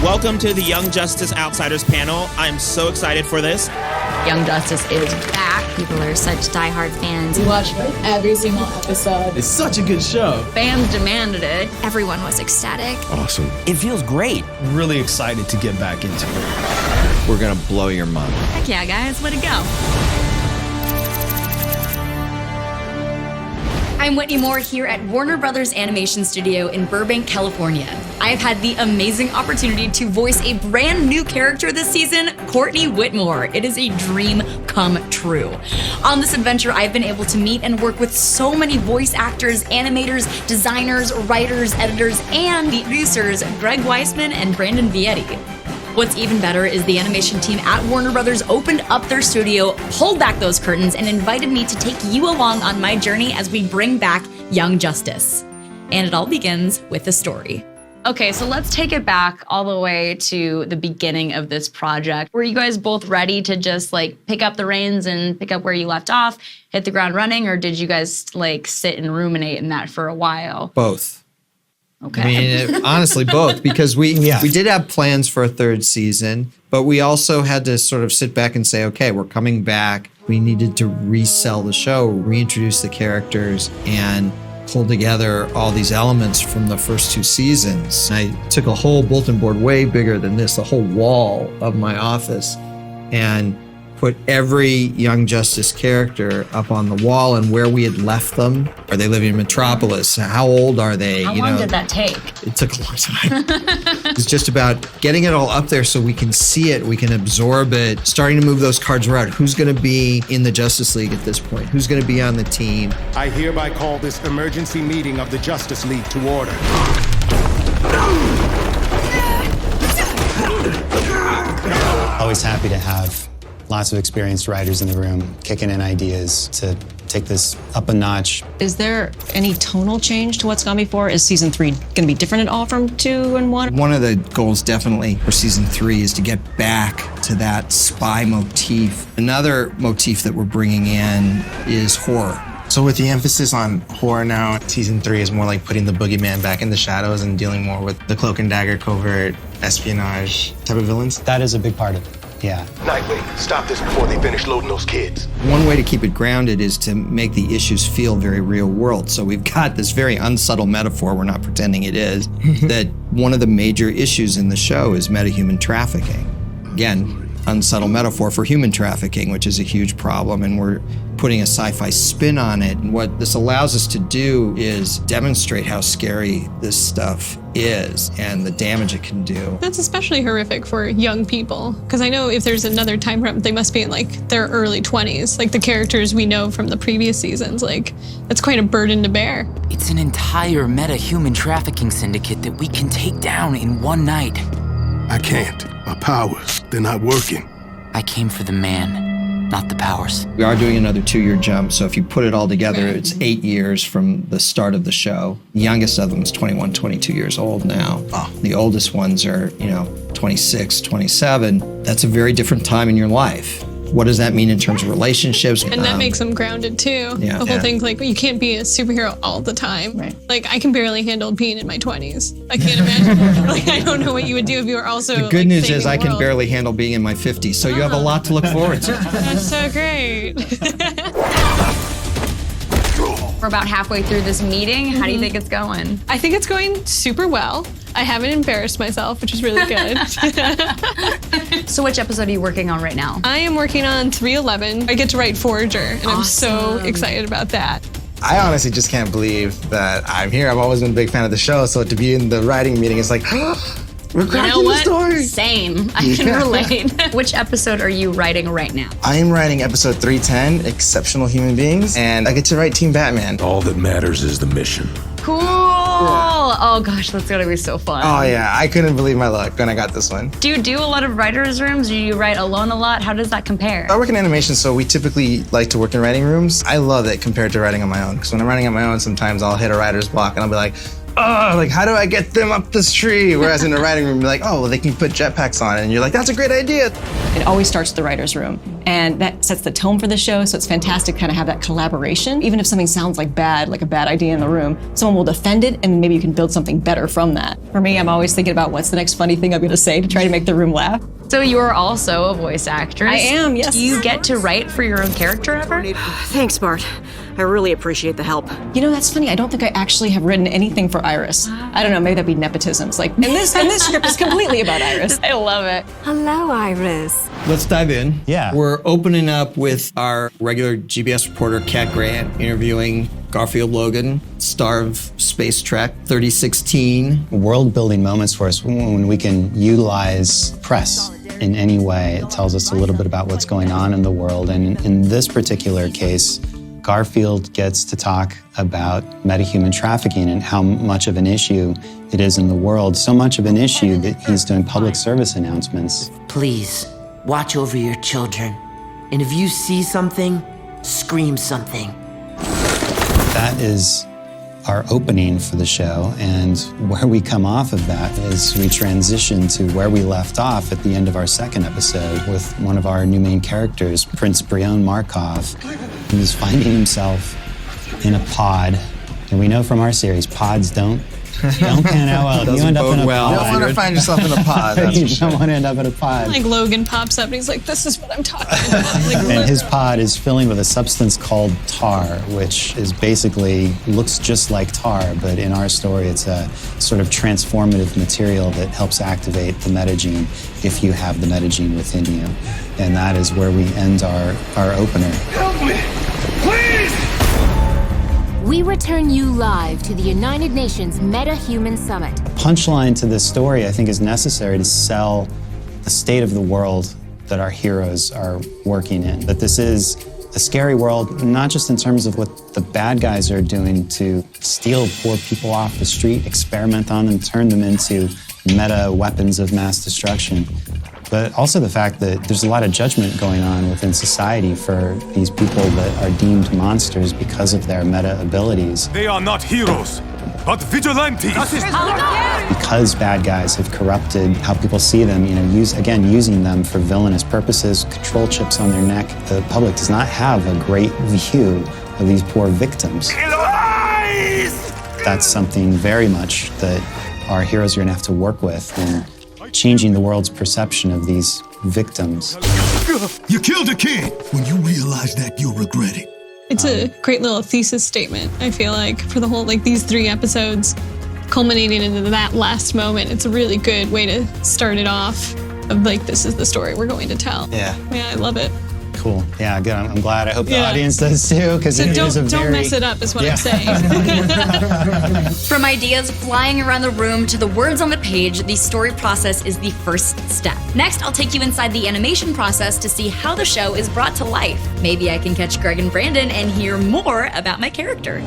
Welcome to the Young Justice Outsiders panel. I'm so excited for this. Young Justice is back. People are such diehard fans. We watched every single episode. It's such a good show. Fans demanded it. Everyone was ecstatic. Awesome. It feels great. Really excited to get back into it. We're gonna blow your mind. Heck yeah, guys, way to go. I'm Whitney Moore here at Warner Brothers Animation Studio in Burbank, California. I have had the amazing opportunity to voice a brand new character this season, Courtney Whitmore. It is a dream come true. On this adventure, I've been able to meet and work with so many voice actors, animators, designers, writers, editors, and the producers, Greg Weisman and Brandon Vietti. What's even better is the animation team at Warner Brothers opened up their studio, pulled back those curtains, and invited me to take you along on my journey as we bring back Young Justice. And it all begins with a story. Okay, so let's take it back all the way to the beginning of this project. Were you guys both ready to just like pick up the reins and pick up where you left off, hit the ground running, or did you guys like sit and ruminate in that for a while? Both. Okay. I mean, honestly, both, because we did have plans for a third season, but we also had to sort of sit back and say, okay, we're coming back. We needed to resell the show, reintroduce the characters, and pull together all these elements from the first two seasons. I took a whole bulletin board way bigger than this, the whole wall of my office, and put every Young Justice character up on the wall and where we had left them. Are they living in Metropolis? How old are they? How long did that take? It took a long time. It's just about getting it all up there so we can see it, we can absorb it, starting to move those cards around. Who's going to be in the Justice League at this point? Who's going to be on the team? I hereby call this emergency meeting of the Justice League to order. Always happy to have lots of experienced writers in the room kicking in ideas to take this up a notch. Is there any tonal change to what's gone before? Is season 3 going to be different at all from 2 and 1? One of the goals definitely for season 3 is to get back to that spy motif. Another motif that we're bringing in is horror. So with the emphasis on horror now, season 3 is more like putting the boogeyman back in the shadows and dealing more with the cloak and dagger, covert, espionage type of villains. That is a big part of it. Yeah. Nightwing, stop this before they finish loading those kids. One way to keep it grounded is to make the issues feel very real world. So we've got this very unsubtle metaphor, we're not pretending it is, that one of the major issues in the show is metahuman trafficking. Again, unsubtle metaphor for human trafficking, which is a huge problem, and we're putting a sci-fi spin on it. And what this allows us to do is demonstrate how scary this stuff is and the damage it can do. That's especially horrific for young people, because I know if there's another time frame, they must be in like their early 20s, like the characters we know from the previous seasons. Like, that's quite a burden to bear. It's an entire meta-human trafficking syndicate that we can take down in one night. I can't. My powers, they're not working. I came for the man, not the powers. We are doing another 2-year jump, so if you put it all together, it's 8 years from the start of the show. The youngest of them is 21, 22 years old now. The oldest ones are, 26, 27. That's a very different time in your life. What does that mean in terms of relationships? And that makes them grounded too. Yeah. The whole thing's like, you can't be a superhero all the time. Right. Like, I can barely handle being in my 20s. I can't imagine. Like, I don't know what you would do if you were also The good news saving is I the can world. barely handle being in my 50s, so you have a lot to look forward to. That's so great. We're about halfway through this meeting. How do you think it's going? I think it's going super well. I haven't embarrassed myself, which is really good. So which episode are you working on right now? I am working on 311. I get to write Forager, and I'm so Awesome. excited about that. I honestly just can't believe that I'm here. I've always been a big fan of the show, so to be in the writing meeting, it's like, we're cracking the story. Same. I can relate. Which episode are you writing right now? I am writing episode 310, Exceptional Human Beings, and I get to write Team Batman. All that matters is the mission. Cool. Oh gosh, that's gonna be so fun. Oh yeah, I couldn't believe my luck when I got this one. Do you do a lot of writers' rooms? Do you write alone a lot? How does that compare? I work in animation, so we typically like to work in writing rooms. I love it compared to writing on my own, because when I'm writing on my own, sometimes I'll hit a writer's block and I'll be like, oh, like, how do I get them up this tree? Whereas in the writing room, you're like, oh, well, they can put jetpacks on it. And you're like, that's a great idea. It always starts at the writer's room. And that sets the tone for the show, so it's fantastic to kind of have that collaboration. Even if something sounds like a bad idea in the room, someone will defend it, and maybe you can build something better from that. For me, I'm always thinking about what's the next funny thing I'm gonna say to try to make the room laugh. So you are also a voice actress. I am, yes. Do you get to write for your own character ever? Thanks, Bart. I really appreciate the help. You know, that's funny. I don't think I actually have written anything for Iris. I don't know, maybe that'd be nepotism. It's like, and this script is completely about Iris. I love it. Hello, Iris. Let's dive in. Yeah. We're opening up with our regular GBS reporter, Kat Grant, interviewing Garfield Logan, star of Space Trek 3016. World building moments for us when we can utilize press in any way. It tells us a little bit about what's going on in the world. And in this particular case, Garfield gets to talk about metahuman trafficking and how much of an issue it is in the world. So much of an issue that he's doing public service announcements. Please, watch over your children. And if you see something, scream something. That is our opening for the show, and where we come off of that is we transition to where we left off at the end of our second episode with one of our new main characters, Prince Brion Markov, who's finding himself in a pod. And we know from our series, pods don't pan out well. If you end up in a pod, You don't want to find yourself in a pod. That's you for sure. don't want to end up in a pod. Like Logan pops up and he's like, this is what I'm talking about. Like, And his pod is filling with a substance called tar, which is basically looks just like tar, but in our story, it's a sort of transformative material that helps activate the metagene if you have the metagene within you. And that is where we end our opener. Help me! Please! We return you live to the United Nations Meta-Human Summit. Punchline to this story, I think, is necessary to sell the state of the world that our heroes are working in. That this is a scary world, not just in terms of what the bad guys are doing to steal poor people off the street, experiment on them, turn them into meta weapons of mass destruction, but also the fact that there's a lot of judgment going on within society for these people that are deemed monsters because of their meta abilities. They are not heroes, but vigilantes. Because bad guys have corrupted how people see them, using them for villainous purposes, control chips on their neck, the public does not have a great view of these poor victims. That's something very much that our heroes are going to have to work with in changing the world's perception of these victims. You killed a kid. When you realize that, you'll regret it. It's a great little thesis statement, I feel like, for the whole, these 3 episodes culminating into that last moment. It's a really good way to start it off of this is the story we're going to tell. Yeah. Yeah, I love it. Cool. Yeah, good. I'm glad. I hope the audience does too, because it is a very... Don't mess it up is what I'm saying. From ideas flying around the room to the words on the page, the story process is the first step. Next, I'll take you inside the animation process to see how the show is brought to life. Maybe I can catch Greg and Brandon and hear more about my character.